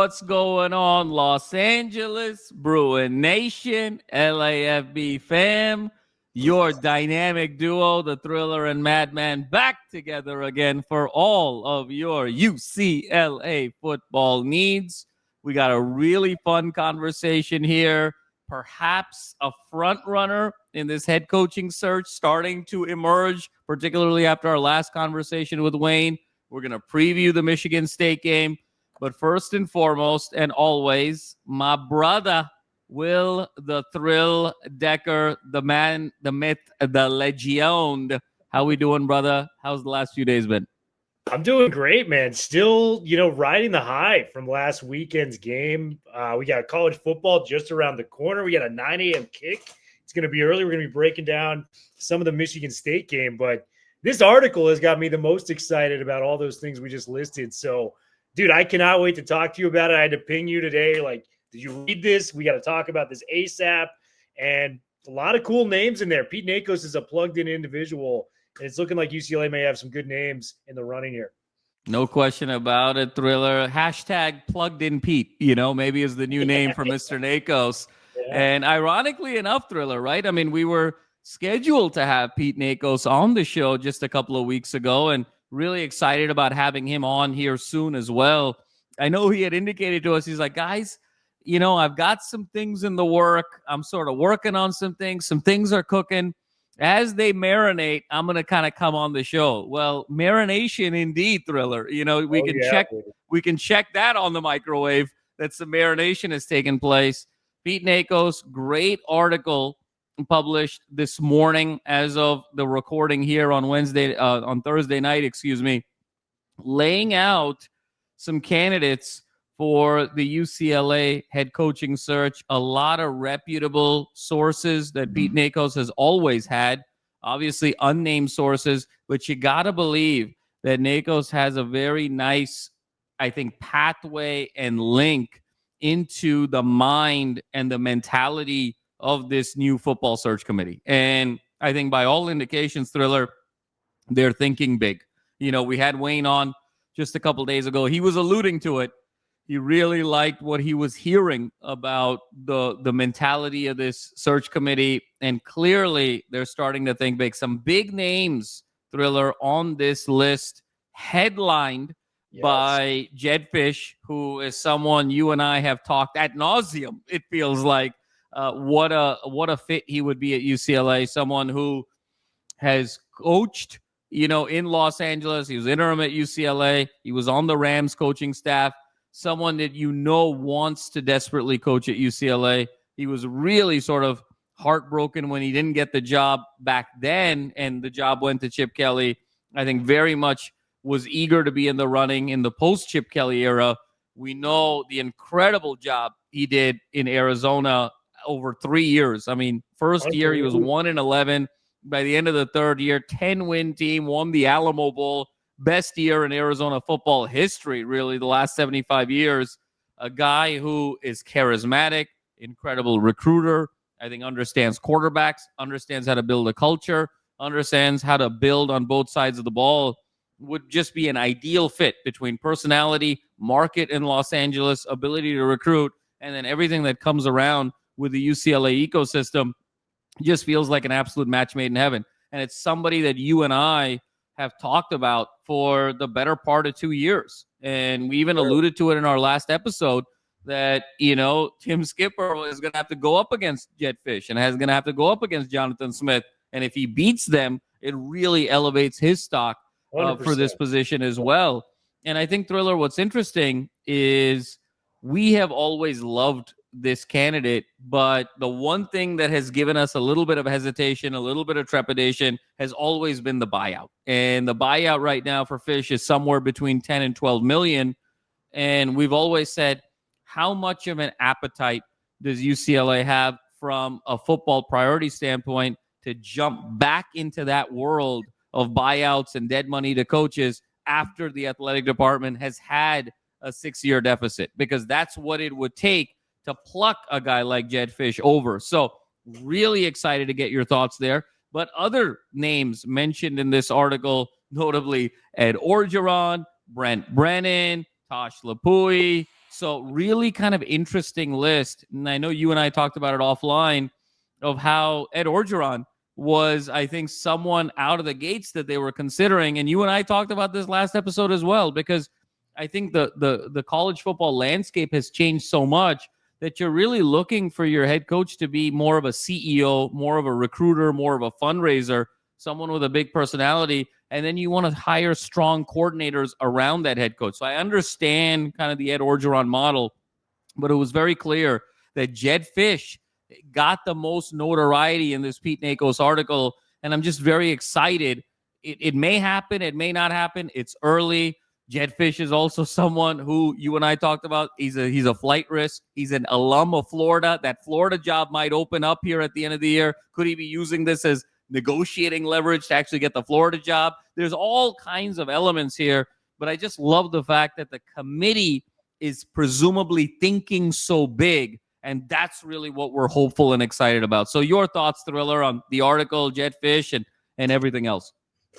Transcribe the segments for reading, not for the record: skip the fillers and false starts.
what's going on, Los Angeles, Bruin Nation, LAFB fam? Your dynamic duo, the Thriller and Madman, back together again for all of your UCLA football needs. We got a really fun conversation here. Perhaps a front runner in this head coaching search starting to emerge, particularly after our last conversation with Wayne. We're going to preview the Michigan State game. But first and foremost, and always, my brother, Will the Thrill Decker, the man, the myth, the legend. How we doing, brother? How's the last few days been? I'm doing great, man. Still, riding the high from last weekend's game. We got college football just around the corner. We got a 9 a.m. kick. It's going to be early. We're going to be breaking down some of the Michigan State game. But this article has got me the most excited about all those things we just listed. So, dude, I cannot wait to talk to you about it. I had to ping you today. Like, did you read this? We got to talk about this ASAP. And a lot of cool names in there. Pete Nikos is a plugged-in individual. And it's looking like UCLA may have some good names in the running here. No question about it, Thriller. Hashtag plugged in Pete, maybe is the new name for Mr. Nikos. Yeah. And ironically enough, Thriller, right? I mean, we were scheduled to have Pete Nikos on the show just a couple of weeks ago and really excited about having him on here soon as well. I know he had indicated to us, he's like, guys, I've got some things in the work. I'm sort of working on some things. Some things are cooking. As they marinate, I'm going to kind of come on the show. Well, marination indeed, Thriller. We can check that on the microwave that some marination has taken place. Pete Nikos, great article published this morning as of the recording here on Thursday night, laying out some candidates for the UCLA head coaching search. A lot of reputable sources that Pete Nikos has always had, obviously unnamed sources, but you got to believe that Nikos has a very nice, I think, pathway and link into the mind and the mentality of this new football search committee. And I think by all indications, Thriller, they're thinking big. We had Wayne on just a couple days ago. He was alluding to it. He really liked what he was hearing about the mentality of this search committee. And clearly, they're starting to think big. Some big names, Thriller, on this list, headlined by Jed Fisch, who is someone you and I have talked ad nauseum, it feels like. What a fit he would be at UCLA. Someone who has coached, in Los Angeles. He was interim at UCLA. He was on the Rams coaching staff. Someone that wants to desperately coach at UCLA. He was really sort of heartbroken when he didn't get the job back then, and the job went to Chip Kelly. I think very much was eager to be in the running in the post-Chip Kelly era. We know the incredible job he did in Arizona over 3 years. I mean, first year he was 1-11. By the end of the third year, 10-win team, won the Alamo Bowl. Best year in Arizona football history, really, the last 75 years. A guy who is charismatic, incredible recruiter, I think understands quarterbacks, understands how to build a culture, understands how to build on both sides of the ball. Would just be an ideal fit between personality, market in Los Angeles, ability to recruit, and then everything that comes around with the UCLA ecosystem. Just feels like an absolute match made in heaven. And it's somebody that you and I have talked about for the better part of 2 years. And we even alluded to it in our last episode that, Tim Skipper is going to have to go up against Jed Fisch and is going to have to go up against Jonathan Smith. And if he beats them, it really elevates his stock for this position as well. And I think, Thriller, what's interesting is we have always loved this candidate, but the one thing that has given us a little bit of hesitation, a little bit of trepidation, has always been the buyout. And the buyout right now for Fisch is somewhere between 10 and 12 million. And we've always said, how much of an appetite does UCLA have from a football priority standpoint to jump back into that world of buyouts and dead money to coaches after the athletic department has had a 6-year deficit? Because that's what it would take to pluck a guy like Jed Fisch over. So really excited to get your thoughts there. But other names mentioned in this article, notably Ed Orgeron, Brent Brennan, Tosh Lapui, So really kind of interesting list. And I know you and I talked about it offline of how Ed Orgeron was, I think, someone out of the gates that they were considering. And you and I talked about this last episode as well, because I think the college football landscape has changed so much that you're really looking for your head coach to be more of a CEO, more of a recruiter, more of a fundraiser, someone with a big personality. And then you want to hire strong coordinators around that head coach. So I understand kind of the Ed Orgeron model, but it was very clear that Jed Fisch got the most notoriety in this Pete Nikos article. And I'm just very excited. It may happen. It may not happen. It's early. Jed Fisch is also someone who you and I talked about. He's a flight risk. He's an alum of Florida. That Florida job might open up here at the end of the year. Could he be using this as negotiating leverage to actually get the Florida job? There's all kinds of elements here, but I just love the fact that the committee is presumably thinking so big, and that's really what we're hopeful and excited about. So your thoughts, Thriller, on the article, Jed Fisch, and everything else?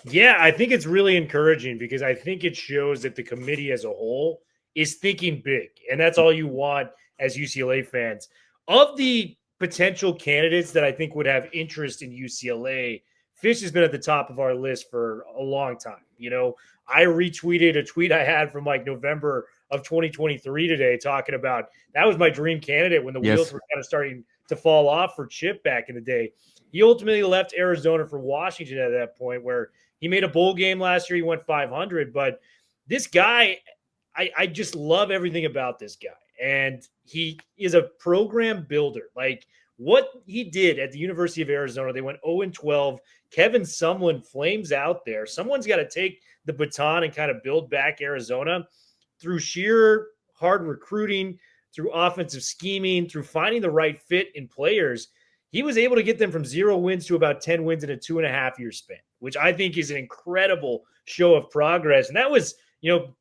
Yeah, I think it's really encouraging because I think it shows that the committee as a whole is thinking big, and that's all you want as UCLA fans. Of the potential candidates that I think would have interest in UCLA, Fisch has been at the top of our list for a long time. You know, I retweeted a tweet I had from like November of 2023 today talking about that was my dream candidate when the wheels were kind of starting to fall off for Chip back in the day. He ultimately left Arizona for Washington at that point, where he made a bowl game last year. He went 500, but this guy, I just love everything about this guy. And he is a program builder. Like what he did at the University of Arizona, they went 0-12. Kevin Sumlin flames out there. Someone's got to take the baton and kind of build back Arizona through sheer hard recruiting, through offensive scheming, through finding the right fit in players. He was able to get them from 0 wins to about 10 wins in a 2.5-year span, which I think is an incredible show of progress. And that was,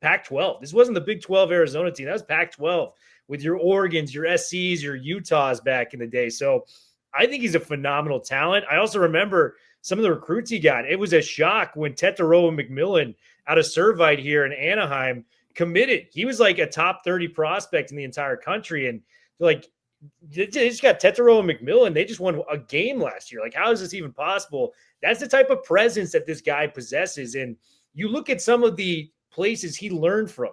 Pac-12. This wasn't the Big 12 Arizona team. That was Pac-12 with your Oregons, your SCs, your Utahs back in the day. So I think he's a phenomenal talent. I also remember some of the recruits he got. It was a shock when Tetaroa McMillan out of Servite here in Anaheim committed. He was like a top 30 prospect in the entire country. And like, they just got Tetaroa McMillan. They just won a game last year. Like, how is this even possible? That's the type of presence that this guy possesses. And you look at some of the places he learned from.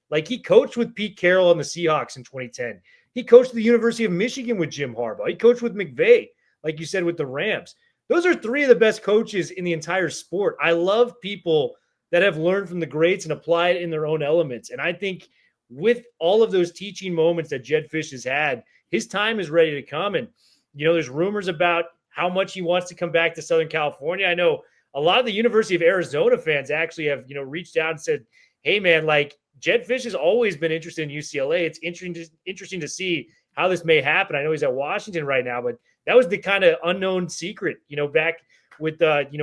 Like, he coached with Pete Carroll on the Seahawks in 2010. He coached at the University of Michigan with Jim Harbaugh. He coached with McVay, like you said, with the Rams. Those are 3 of the best coaches in the entire sport. I love people that have learned from the greats and applied it in their own elements. And I think with all of those teaching moments that Jed Fisch has had, his time is ready to come. And, there's rumors about how much he wants to come back to Southern California. I know a lot of the University of Arizona fans actually have, reached out and said, hey, man, like Jed Fisch has always been interested in UCLA. It's interesting to see how this may happen. I know he's at Washington right now, but that was the kind of unknown secret, back with,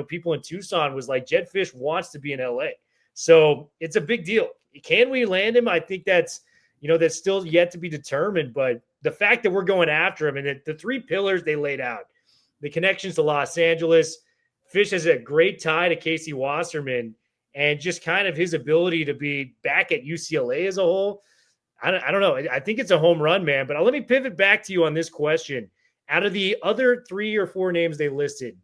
people in Tucson was like Jed Fisch wants to be in LA. So it's a big deal. Can we land him? I think that's still yet to be determined, but the fact that we're going after him and the 3 pillars they laid out, the connections to Los Angeles, Fisch has a great tie to Casey Wasserman, and just kind of his ability to be back at UCLA as a whole. I don't know. I think it's a home run, man. But let me pivot back to you on this question. Out of the other 3 or 4 names they listed,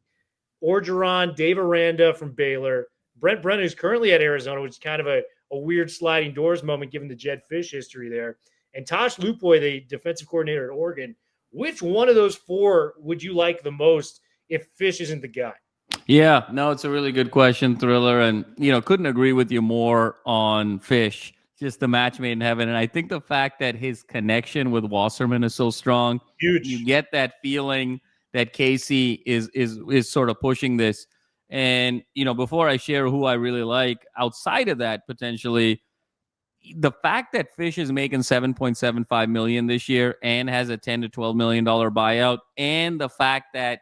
Orgeron, Dave Aranda from Baylor, Brent Brennan, who's currently at Arizona, which is kind of a weird sliding doors moment given the Jed Fisch history there, and Tosh Lupoy, the defensive coordinator at Oregon. Which one of those 4 would you like the most if Fisch isn't the guy? Yeah, no, it's a really good question, Thriller. And, couldn't agree with you more on Fisch. Just the match made in heaven. And I think the fact that his connection with Wasserman is so strong, huge. You get that feeling that Casey is sort of pushing this. And, before I share who I really like outside of that, potentially, the fact that Fisch is making $7.75 million this year and has a $10 to $12 million buyout, and the fact that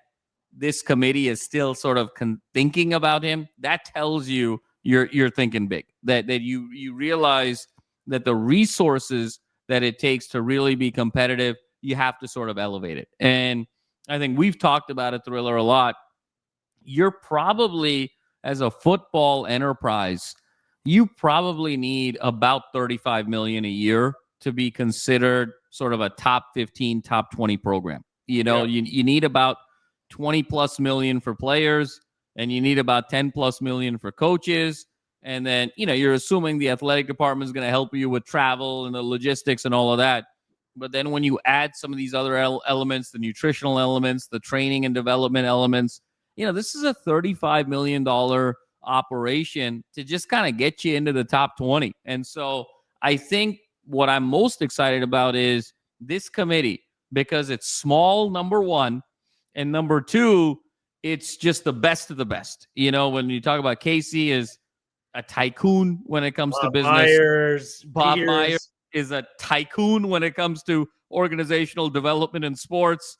this committee is still sort of thinking about him, that tells you you're thinking big, that you realize that the resources that it takes to really be competitive, you have to sort of elevate it. And I think we've talked about it, Thriller, a lot. You're probably, as a football enterprise, you probably need about $35 million a year to be considered sort of a top 15, top 20 program. You know, you need about 20 plus million for players, and you need about 10 plus million for coaches. And then, you know, you're assuming the athletic department is going to help you with travel and the logistics and all of that. But then when you add some of these other elements, the nutritional elements, the training and development elements, you know, this is a $35 million operation to just kind of get you into the top 20. And so I think what I'm most excited about is this committee, because it's small, number one, and number two, it's just the best of the best. You know, when you talk about Casey is a tycoon when it comes to business. Bob Myers is a tycoon when it comes to organizational development in sports.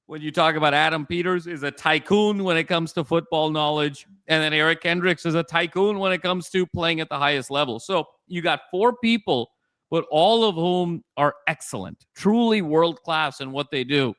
When you talk about Adam Peters is a tycoon when it comes to football knowledge. And then Eric Kendricks is a tycoon when it comes to playing at the highest level. So you got four people, but all of whom are excellent, truly world-class in what they do.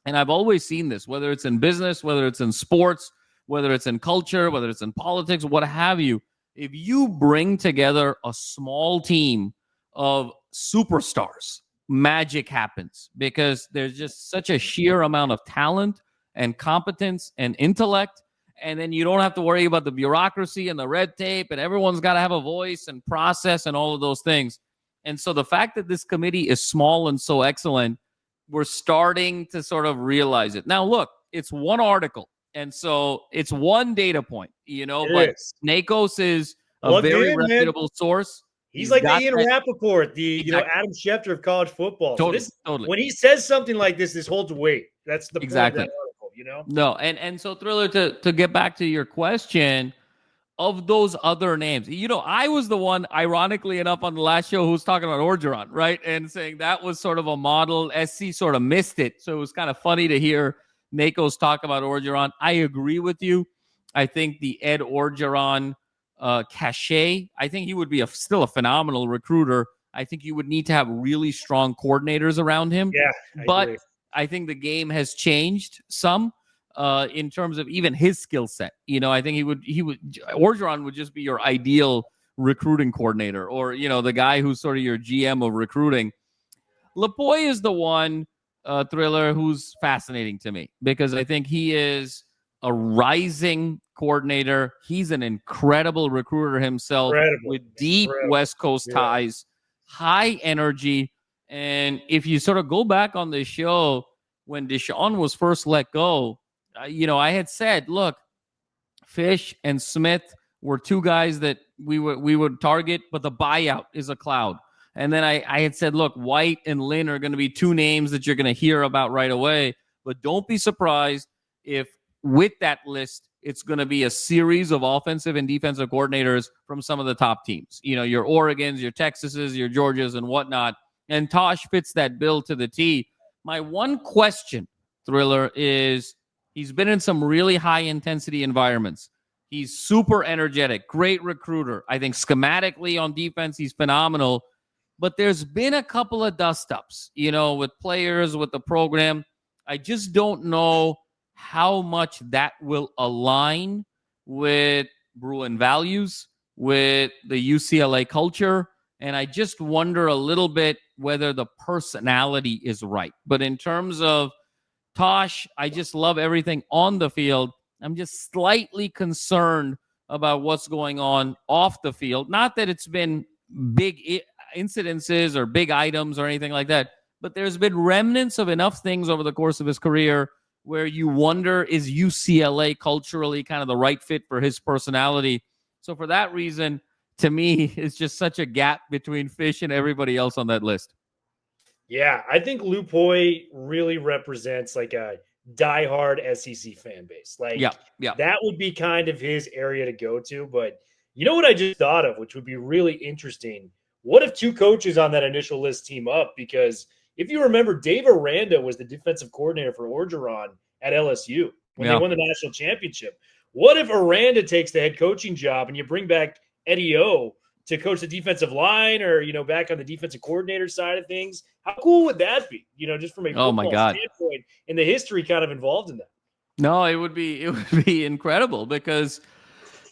And I've always seen this, whether it's in business, whether it's in sports, whether it's in culture, whether it's in politics, what have you. If you bring together a small team of superstars, magic happens, because there's just such a sheer amount of talent and competence and intellect. And then you don't have to worry about the bureaucracy and the red tape, and everyone's got to have a voice and process and all of those things. And so the fact that this committee is small and so excellent, we're starting to sort of realize it. Now, look, it's one article, and so it's one data point, you know, but Nikos is a very reputable source. He's like the Ian Rappaport, Adam Schefter of college football. Totally, so when he says something like this holds weight. That's the point of that article, you know? No, and so Thriller, to get back to your question, of those other names, you know, I was the one, ironically enough, on the last show who was talking about Orgeron, right? And saying that was sort of a model. SC sort of missed it. So it was kind of funny to hear Nikos talk about Orgeron. I agree with you. I think the Ed Orgeron cachet, I think he would be still a phenomenal recruiter. I think you would need to have really strong coordinators around him. Yeah, but I think the game has changed some. In terms of even his skill set, you know, I think Orgeron would just be your ideal recruiting coordinator, or, you know, the guy who's sort of your GM of recruiting. Lapoy is the one, Thriller, who's fascinating to me, because I think he is a rising coordinator. He's an incredible recruiter himself with deep West Coast ties, high energy. And if you sort of go back on the show, when DeShaun was first let go, you know, I had said, look, Fisch and Smith were two guys that we would target, but the buyout is a cloud. And then I had said, look, White and Lynn are going to be two names that you're going to hear about right away. But don't be surprised if with that list, it's going to be a series of offensive and defensive coordinators from some of the top teams. You know, your Oregons, your Texases, your Georgias, and whatnot. And Tosh fits that bill to the T. My one question, Thriller, is he's been in some really high-intensity environments. He's super energetic, great recruiter. I think schematically on defense, he's phenomenal. But there's been a couple of dust-ups, you know, with players, with the program. I just don't know how much that will align with Bruin values, with the UCLA culture. And I just wonder a little bit whether the personality is right. But in terms of Tosh, I just love everything on the field. I'm just slightly concerned about what's going on off the field. Not that it's been big incidences or big items or anything like that, but there's been remnants of enough things over the course of his career where you wonder, is UCLA culturally kind of the right fit for his personality? So for that reason, to me, it's just such a gap between Fisch and everybody else on that list. Yeah, I think Lupoy really represents like a diehard SEC fan base. Like, that would be kind of his area to go to. But you know what I just thought of, which would be really interesting? What if two coaches on that initial list team up? Because if you remember, Dave Aranda was the defensive coordinator for Orgeron at LSU when they won the national championship. What if Aranda takes the head coaching job and you bring back Eddie O to coach the defensive line, or, you know, back on the defensive coordinator side of things? How cool would that be? You know, just from a football standpoint and the history kind of involved in that. No, it would be incredible, because,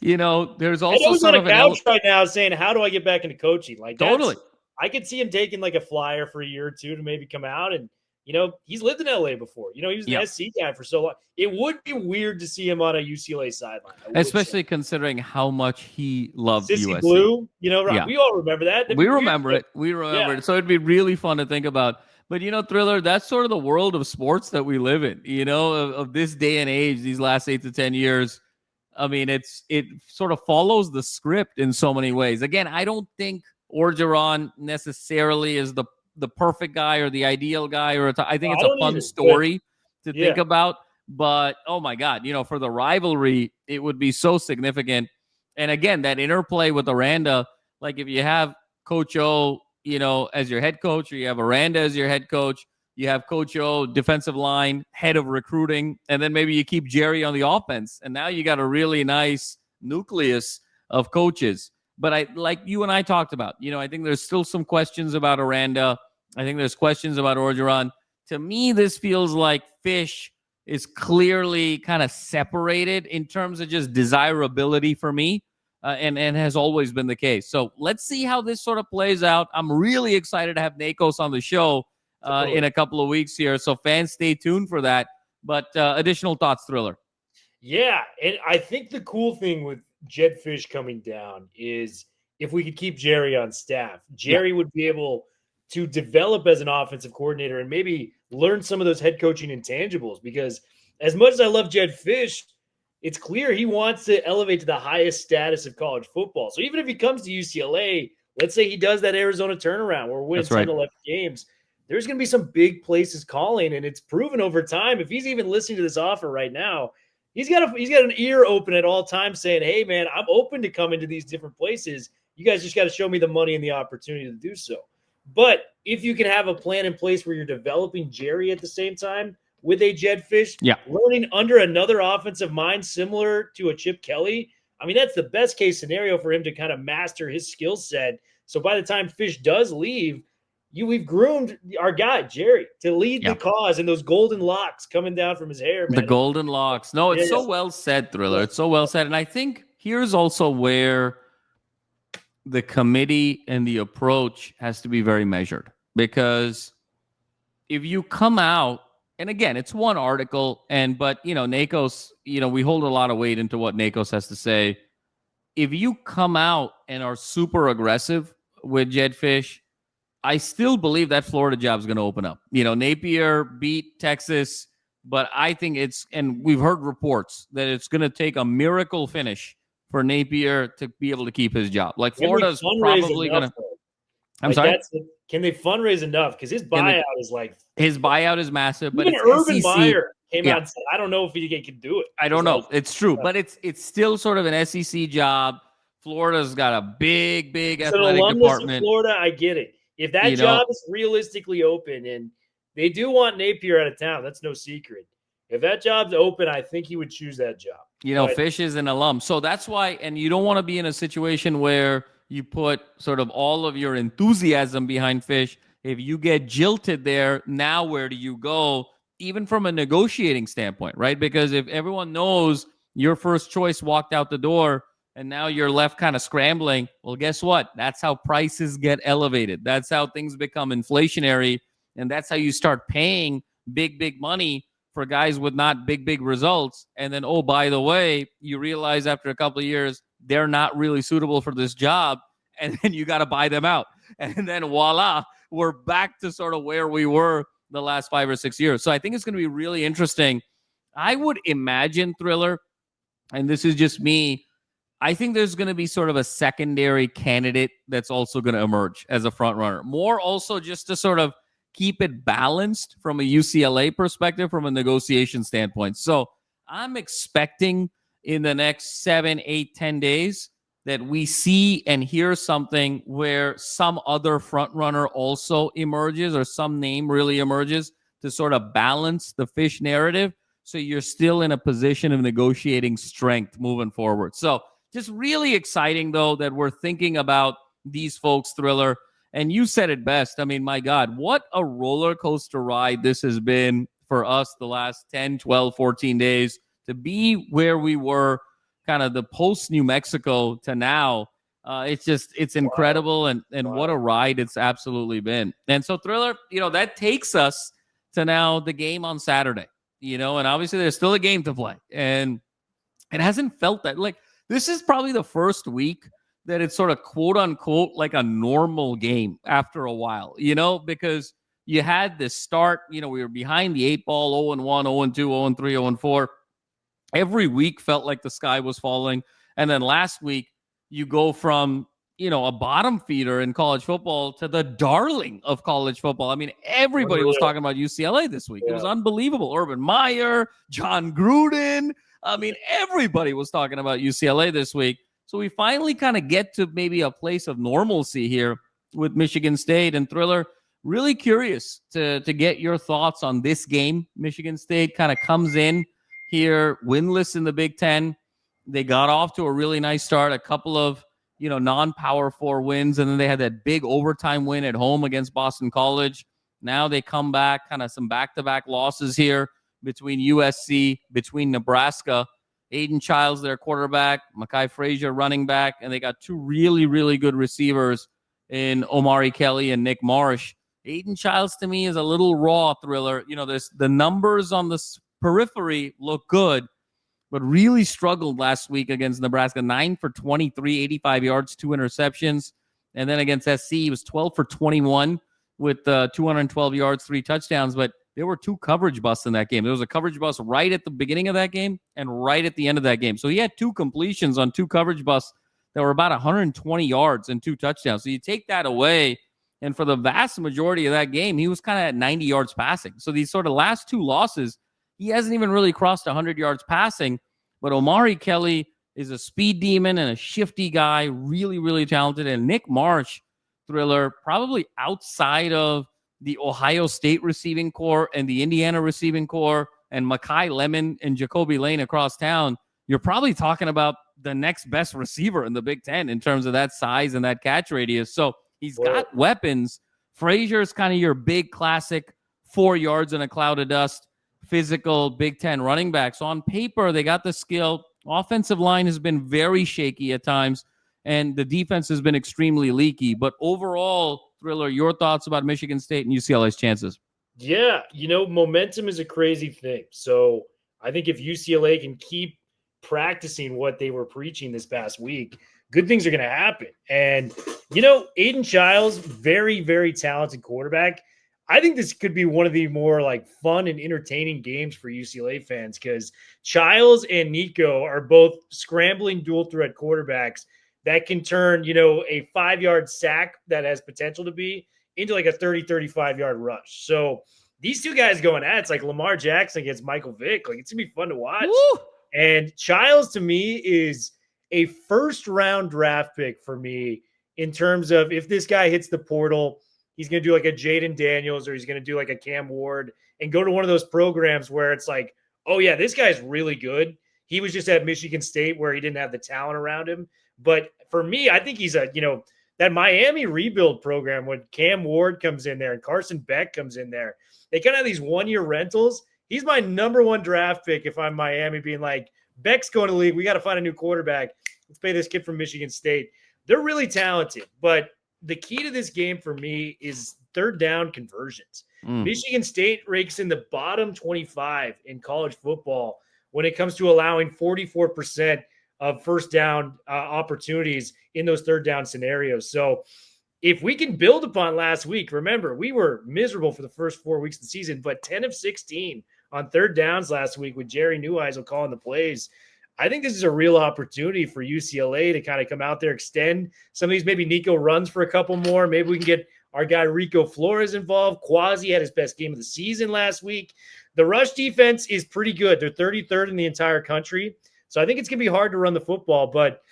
you know, there's also sort of on a couch right now saying, how do I get back into coaching? Like, totally. I could see him taking like a flyer for a year or two to maybe come out. And, he's lived in LA before. He was the SC guy for so long. It would be weird to see him on a UCLA sideline. Especially considering how much he loved Sissy USC. Blue, we all remember that. We remember it. So it'd be really fun to think about. But, Thriller, that's sort of the world of sports that we live in, of this day and age, these last 8 to 10 years. I mean, it sort of follows the script in so many ways. Again, I don't think Orgeron necessarily is the perfect guy or the ideal guy. I think it's a fun story to think about. But, oh, my God, for the rivalry, it would be so significant. And, again, that interplay with Aranda, like if you have Coach O, as your head coach, or you have Aranda as your head coach, you have Coach O, defensive line, head of recruiting, and then maybe you keep Jerry on the offense. And now you got a really nice nucleus of coaches. But like you and I talked about, I think there's still some questions about Aranda. I think there's questions about Orgeron. To me, this feels like Fisch is clearly kind of separated in terms of just desirability for me. And has always been the case. So let's see how this sort of plays out. I'm really excited to have Nikos on the show in a couple of weeks here. So fans, stay tuned for that. But additional thoughts, Thriller? Yeah, and I think the cool thing with Jed Fisch coming down is if we could keep Jerry on staff, Jerry would be able to develop as an offensive coordinator and maybe learn some of those head coaching intangibles. Because as much as I love Jed Fisch, it's clear he wants to elevate to the highest status of college football. So even if he comes to UCLA, let's say he does that Arizona turnaround where we're winning 10, 11 games, there's going to be some big places calling, and it's proven over time. If he's even listening to this offer right now, he's got an ear open at all times saying, hey, man, I'm open to coming to these different places. You guys just got to show me the money and the opportunity to do so. But if you can have a plan in place where you're developing Jerry at the same time with a Jed Fisch, learning under another offensive mind similar to a Chip Kelly, I mean, that's the best case scenario for him to kind of master his skill set. So by the time Fisch does leave, we've groomed our guy, Jerry, to lead the cause, and those golden locks coming down from his hair, man. The golden locks. No, it's so well said, Thriller. It's so well said. And I think here's also where the committee and the approach has to be very measured. Because if you come out, and again, it's one article, but, Nikos, we hold a lot of weight into what Nikos has to say. If you come out and are super aggressive with Jed Fisch, I still believe that Florida job is going to open up. Napier beat Texas, but I think and we've heard reports that it's going to take a miracle finish for Napier to be able to keep his job. Like Florida's probably going to. I'm sorry. Can they fundraise enough? Because his buyout is like his buyout is massive. But even Urban Meyer came out and said, "I don't know if he can do it." I don't know. It's true, but it's still sort of an SEC job. Florida's got a big athletic department. Florida, I get it. If that job is realistically open, and they do want Napier out of town, that's no secret. If that job's open, I think he would choose that job. Fisch is an alum, so that's why. And you don't want to be in a situation where you put sort of all of your enthusiasm behind Fisch. If you get jilted there, now where do you go? Even from a negotiating standpoint, right? Because if everyone knows your first choice walked out the door and now you're left kind of scrambling, well, guess what? That's how prices get elevated. That's how things become inflationary. And that's how you start paying big money for guys with not big results. And then, oh, by the way, you realize after a couple of years, they're not really suitable for this job. And then you got to buy them out. And then voila, we're back to sort of where we were the last 5 or 6 years. So I think it's going to be really interesting. I would imagine, Thriller, and this is just me, I think there's going to be sort of a secondary candidate that's also going to emerge as a front runner. More also just to sort of keep it balanced from a UCLA perspective, from a negotiation standpoint. So I'm expecting in the next 7, 8, 10 days that we see and hear something where some other front runner also emerges or some name really emerges to sort of balance the Fisch narrative. So you're still in a position of negotiating strength moving forward. So just really exciting, though, that we're thinking about these folks, Thriller. And you said it best. I mean, my God, what a roller coaster ride this has been for us the last 10, 12, 14 days to be where we were kind of the post New Mexico to now. It's incredible. And what a ride it's absolutely been. And so Thriller, that takes us to now the game on Saturday, and obviously there's still a game to play. And it hasn't felt that like this is probably the first week that it's sort of quote unquote like a normal game after a while, because you had this start, we were behind the 8-ball, 0-1, 0-2, 0-3, 0-4. Every week felt like the sky was falling. And then last week you go from, a bottom feeder in college football to the darling of college football. I mean, everybody was talking about UCLA this week. It was unbelievable. Urban Meyer, John Gruden. I mean, everybody was talking about UCLA this week. So we finally kind of get to maybe a place of normalcy here with Michigan State. And Thriller, really curious to get your thoughts on this game. Michigan State kind of comes in here winless in the Big Ten. They got off to a really nice start, a couple of, non-Power 4 wins, and then they had that big overtime win at home against Boston College. Now they come back, kind of some back-to-back losses here between USC, between Nebraska. Aiden Childs, their quarterback, Mekhi Frazier, running back, and they got two really, really good receivers in Omari Kelly and Nick Marsh. Aiden Childs, to me, is a little raw, Thriller. The numbers on the periphery look good, but really struggled last week against Nebraska. 9 for 23, 85 yards, 2 interceptions. And then against SC, he was 12 for 21 with 212 yards, 3 touchdowns. But there were 2 coverage busts in that game. There was a coverage bust right at the beginning of that game and right at the end of that game. So he had 2 completions on 2 coverage busts that were about 120 yards and 2 touchdowns. So you take that away, and for the vast majority of that game, he was kind of at 90 yards passing. So these sort of last 2 losses, he hasn't even really crossed 100 yards passing. But Omari Kelly is a speed demon and a shifty guy, really, really talented. And Nick Marsh, Thriller, probably outside of the Ohio State receiving core and the Indiana receiving core and Mekhi Lemon and Jacoby Lane across town, you're probably talking about the next best receiver in the Big Ten in terms of that size and that catch radius. So he's got weapons. Frazier's kind of your big classic 4 yards in a cloud of dust, physical Big Ten running back. So on paper, they got the skill. Offensive line has been very shaky at times, and the defense has been extremely leaky. But overall, Thriller, your thoughts about Michigan State and UCLA's chances? Yeah, momentum is a crazy thing. So I think if UCLA can keep practicing what they were preaching this past week, good things are going to happen. And, Aiden Childs, very, very talented quarterback. I think this could be one of the more fun and entertaining games for UCLA fans because Childs and Nico are both scrambling dual threat quarterbacks that can turn, a 5-yard sack that has potential to be into a 30, 35-yard rush. So these two guys going at it's like Lamar Jackson against Michael Vick. It's going to be fun to watch. Woo! And Childs, to me, is a first-round draft pick for me in terms of if this guy hits the portal, he's going to do a Jaden Daniels or he's going to do a Cam Ward and go to one of those programs where it's oh, yeah, this guy's really good. He was just at Michigan State where he didn't have the talent around him. But for me, I think he's that Miami rebuild program when Cam Ward comes in there and Carson Beck comes in there. They kind of have these 1-year rentals. He's my number 1 draft pick if I'm Miami being Beck's going to the league. We got to find a new quarterback. Let's pay this kid from Michigan State. They're really talented, but the key to this game for me is third down conversions. Michigan State ranks in the bottom 25 in college football when it comes to allowing 44% of first down opportunities in those third down scenarios. So if we can build upon last week, remember, we were miserable for the first 4 weeks of the season, but 10 of 16 on third downs last week with Jerry Neuheisel calling the plays. I think this is a real opportunity for UCLA to kind of come out there, extend some of these. Maybe Nico runs for a couple more. Maybe we can get our guy Rico Flores involved. Quasi had his best game of the season last week. The rush defense is pretty good. They're 33rd in the entire country. So I think it's going to be hard to run the football. But,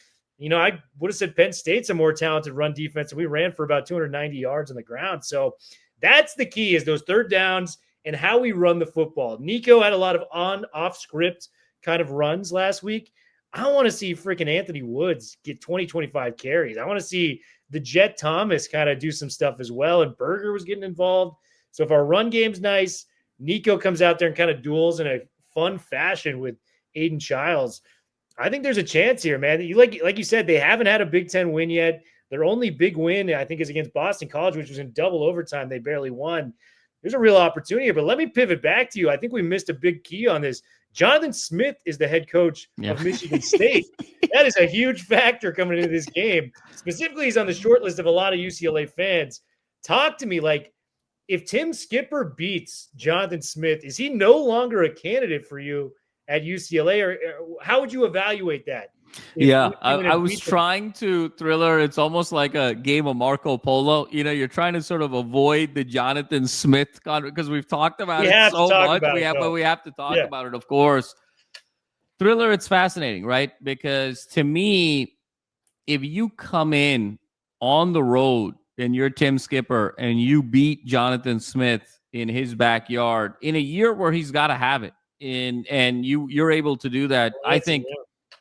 I would have said Penn State's a more talented run defense. And we ran for about 290 yards on the ground. So that's the key is those third downs and how we run the football. Nico had a lot of off script kind of runs last week. I want to see freaking Anthony Woods get 20, 25 carries. I want to see the Jet Thomas kind of do some stuff as well. And Berger was getting involved. So if our run game's nice, Nico comes out there and kind of duels in a fun fashion with Aiden Childs. I think there's a chance here, man. Like you said, they haven't had a Big Ten win yet. Their only big win, I think, is against Boston College, which was in double overtime. They barely won. There's a real opportunity here, but let me pivot back to you. I think we missed a big key on this. Jonathan Smith is the head coach of Michigan State. That is a huge factor coming into this game. Specifically, he's on the short list of a lot of UCLA fans. Talk to me, like, if Tim Skipper beats Jonathan Smith, is he no longer a candidate for you at UCLA, or how would you evaluate that? I was trying to, Thriller. It's almost like a game of Marco Polo. You're trying to sort of avoid the Jonathan Smith because we've talked about it so much. But we have to talk about it, of course. Thriller, it's fascinating, right? Because to me, if you come in on the road and you're Tim Skipper and you beat Jonathan Smith in his backyard in a year where he's got to have it, and you're able to do that, I think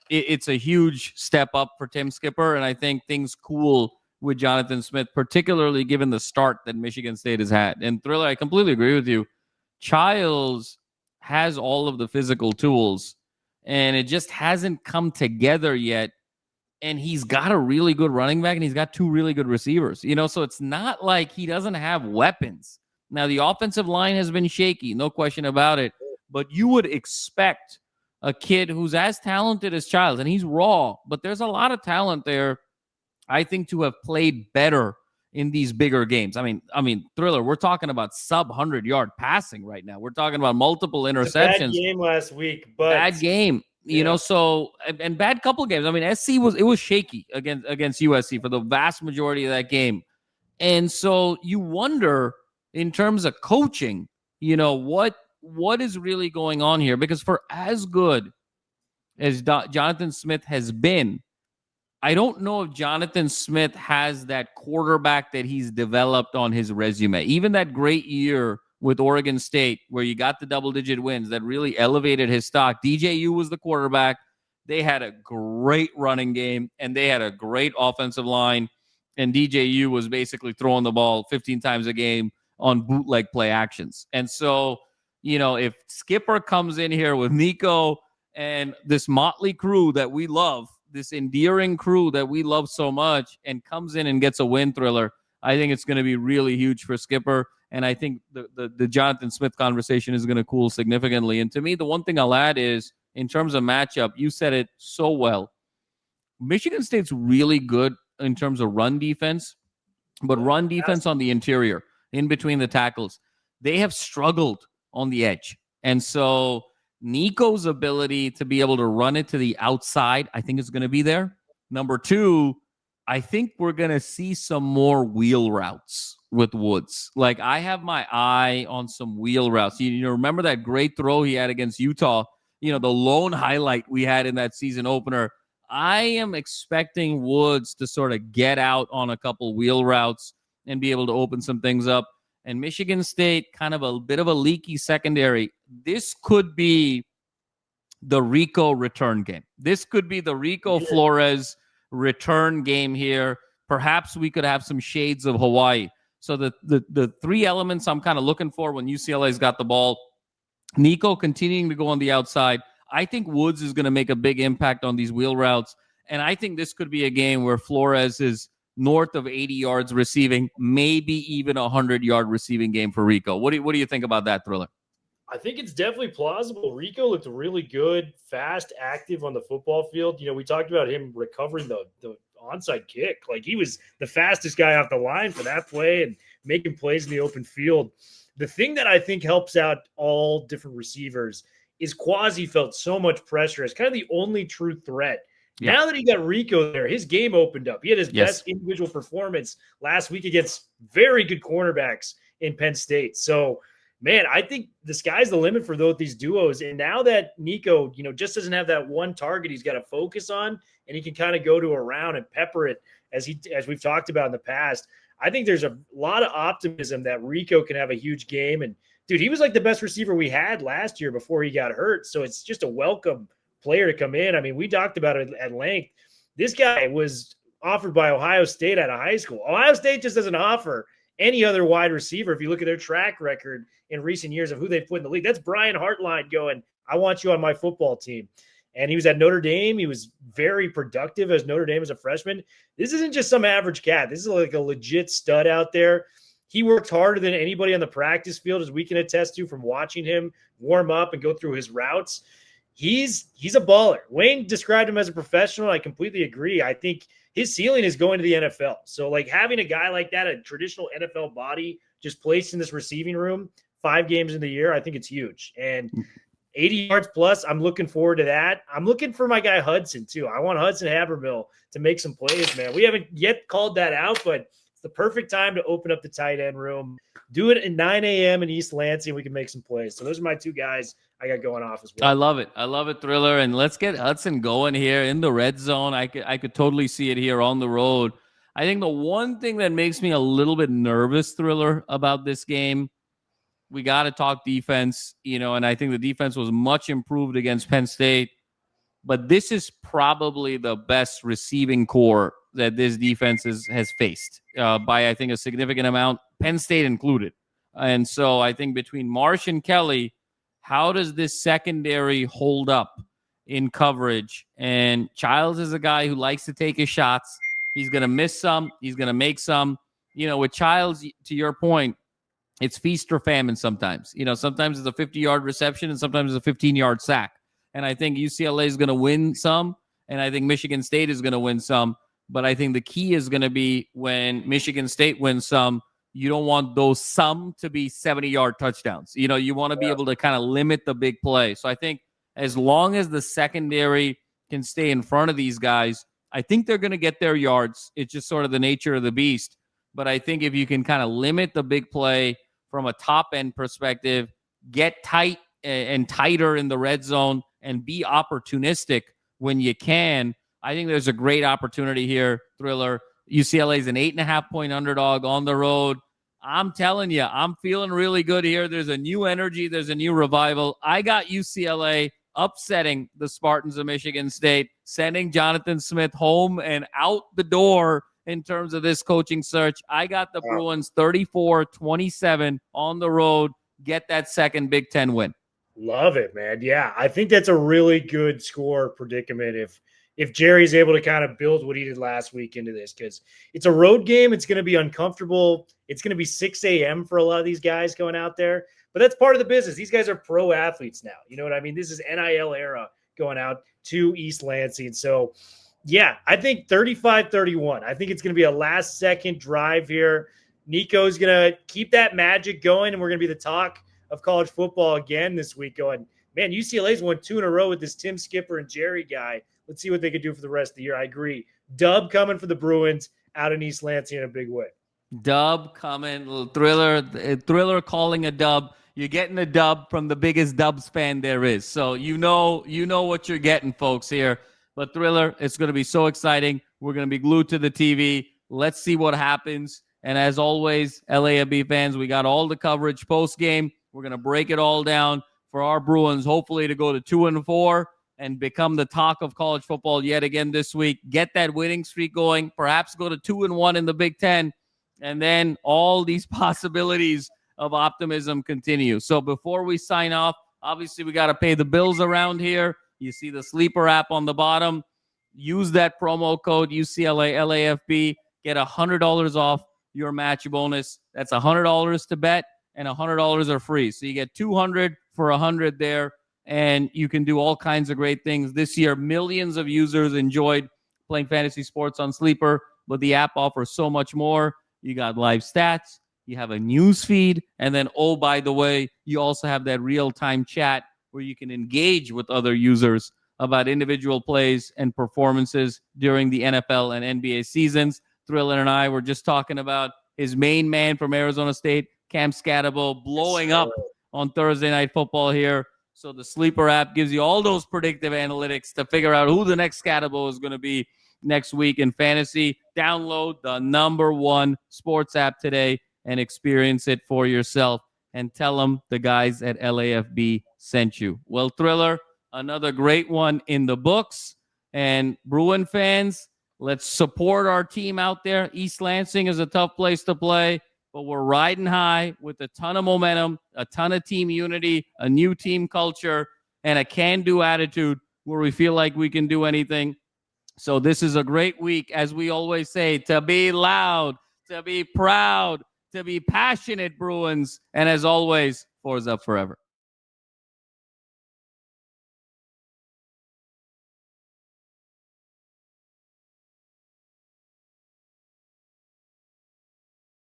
it's a huge step up for Tim Skipper, and I think things cool with Jonathan Smith, particularly given the start that Michigan State has had. And Thriller, I completely agree with you. Childs has all of the physical tools, and it just hasn't come together yet. And he's got a really good running back, and he's got two really good receivers. So it's not like he doesn't have weapons. Now, the offensive line has been shaky, no question about it. But you would expect a kid who's as talented as Childs, and he's raw, but there's a lot of talent there, I think, to have played better in these bigger games. I mean, Thriller, we're talking about sub 100-yard passing right now. We're talking about multiple interceptions. Bad game last week, but bad game. So and bad couple games. I mean, SC was shaky against USC for the vast majority of that game. And so you wonder, in terms of coaching, what is really going on here? Because for as good as Jonathan Smith has been, I don't know if Jonathan Smith has that quarterback that he's developed on his resume. Even that great year with Oregon State, where you got the double-digit wins, that really elevated his stock. DJU was the quarterback. They had a great running game, and they had a great offensive line. And DJU was basically throwing the ball 15 times a game on bootleg play actions. And so, if Skipper comes in here with Nico and this motley crew that we love, this endearing crew that we love so much, and comes in and gets a win, Thriller, I think it's going to be really huge for Skipper. And I think the Jonathan Smith conversation is going to cool significantly. And to me, the one thing I'll add is, in terms of matchup, you said it so well. Michigan State's really good in terms of run defense, but run defense on the interior, in between the tackles, they have struggled on the edge. And so Nico's ability to be able to run it to the outside, I think, is going to be there. Number two, I think we're going to see some more wheel routes with Woods. Like, I have my eye on some wheel routes. You remember that great throw he had against Utah, the lone highlight we had in that season opener. I am expecting Woods to sort of get out on a couple wheel routes and be able to open some things up. And Michigan State, kind of a bit of a leaky secondary. This could be the Rico return game. This could be the Rico Flores return game here. Perhaps we could have some shades of Hawaii. So the three elements I'm kind of looking for when UCLA's got the ball: Nico continuing to go on the outside. I think Woods is going to make a big impact on these wheel routes. And I think this could be a game where Flores is north of 80 yards receiving, maybe even a 100-yard receiving game for Rico. What do you think about that, Thriller? I think it's definitely plausible. Rico looked really good, fast, active on the football field. We talked about him recovering the onside kick. Like, he was the fastest guy off the line for that play and making plays in the open field. The thing that I think helps out all different receivers is Quasi felt so much pressure as kind of the only true threat. Yeah. Now that he got Rico there, his game opened up. He had his best individual performance last week against very good cornerbacks in Penn State. So, man, I think the sky's the limit for these duos. And now that Nico, just doesn't have that one target he's got to focus on, and he can kind of go to a round and pepper it as we've talked about in the past. I think there's a lot of optimism that Rico can have a huge game. And dude, he was like the best receiver we had last year before he got hurt. So it's just a welcome player to come in. I mean, we talked about it at length. This guy was offered by Ohio State out of high school. Ohio State just doesn't offer any other wide receiver. If you look at their track record in recent years of who they've put in the league, that's Brian Hartline going, I want you on my football team. And he was at Notre Dame. He was very productive as Notre Dame as a freshman. This isn't just some average cat. This is like a legit stud out there. He worked harder than anybody on the practice field, as we can attest to from watching him warm up and go through his routes. He's a baller. Wayne described him as a professional. I completely agree. I think his ceiling is going to the NFL. So like having a guy like that, a traditional NFL body, just placed in this receiving room 5 games in the year, I think it's huge. And 80 yards plus, I'm looking forward to that. I'm looking for my guy Hudson too. I want Hudson Habermill to make some plays, man. We haven't yet called that out, but it's the perfect time to open up the tight end room. Do it at 9 a.m. in East Lansing. We can make some plays. So those are my 2 guys I got going off as well. I love it. I love it, Thriller. And let's get Hudson going here in the red zone. I could totally see it here on the road. I think the one thing that makes me a little bit nervous, Thriller, about this game, we got to talk defense, and I think the defense was much improved against Penn State. But this is probably the best receiving core that this defense has faced by, I think, a significant amount, Penn State included. And so I think between Marsh and Kelly, how does this secondary hold up in coverage? And Childs is a guy who likes to take his shots. He's going to miss some. He's going to make some. With Childs, to your point, it's feast or famine sometimes. Sometimes it's a 50-yard reception and sometimes it's a 15-yard sack. And I think UCLA is going to win some, and I think Michigan State is going to win some. But I think the key is going to be when Michigan State wins some, you don't want those some to be 70-yard touchdowns. You want to be able to kind of limit the big play. So I think as long as the secondary can stay in front of these guys, I think they're going to get their yards. It's just sort of the nature of the beast. But I think if you can kind of limit the big play from a top-end perspective, get tight and tighter in the red zone, and be opportunistic when you can, I think there's a great opportunity here, Thriller. UCLA is an 8.5-point underdog on the road. I'm telling you, I'm feeling really good here. There's a new energy. There's a new revival. I got UCLA upsetting the Spartans of Michigan State, sending Jonathan Smith home and out the door in terms of this coaching search. I got the Bruins 34-27 on the road. Get that second Big Ten win. Love it, man. Yeah, I think that's a really good score predicament if Jerry's able to kind of build what he did last week into this, because it's a road game. It's going to be uncomfortable. It's going to be 6 a.m. for a lot of these guys going out there. But that's part of the business. These guys are pro athletes now. You know what I mean? This is NIL era going out to East Lansing. So, yeah, I think 35-31. I think it's going to be a last-second drive here. Nico's going to keep that magic going, and we're going to be the talk of college football again this week going, man, UCLA's won 2 in a row with this Tim Skipper and Jerry guy. Let's see what they can do for the rest of the year. I agree. Dub coming for the Bruins out in East Lansing in a big way. Dub coming. Thriller calling a dub. You're getting a dub from the biggest Dubs fan there is. So you know what you're getting, folks, here. But Thriller, it's going to be so exciting. We're going to be glued to the TV. Let's see what happens. And as always, LAFB fans, we got all the coverage post-game. We're going to break it all down for our Bruins, hopefully to go to 2-4 and become the talk of college football yet again this week. Get that winning streak going, perhaps go to 2-1 in the Big Ten, and then all these possibilities of optimism continue. So before we sign off, obviously we got to pay the bills around here. You see the Sleeper app on the bottom. Use that promo code UCLA LAFB. Get $100 off your match bonus. That's $100 to bet, and $100 are free. So you get $200 for $100 there, and you can do all kinds of great things. This year, millions of users enjoyed playing fantasy sports on Sleeper, but the app offers so much more. You got live stats, you have a news feed, and then, oh, by the way, you also have that real-time chat where you can engage with other users about individual plays and performances during the NFL and NBA seasons. Thriller and I were just talking about his main man from Arizona State, Cam Scatterbo, blowing up on Thursday Night Football here. So the Sleeper app gives you all those predictive analytics to figure out who the next Scatterbo is going to be next week in fantasy. Download the #1 sports app today and experience it for yourself. And tell them the guys at LAFB sent you. Well, Thriller, another great one in the books. And Bruin fans, let's support our team out there. East Lansing is a tough place to play, but we're riding high with a ton of momentum, a ton of team unity, a new team culture, and a can-do attitude. where we feel like we can do anything. So this is a great week, as we always say, to be loud, to be proud, to be passionate, Bruins. And as always, Forza forever.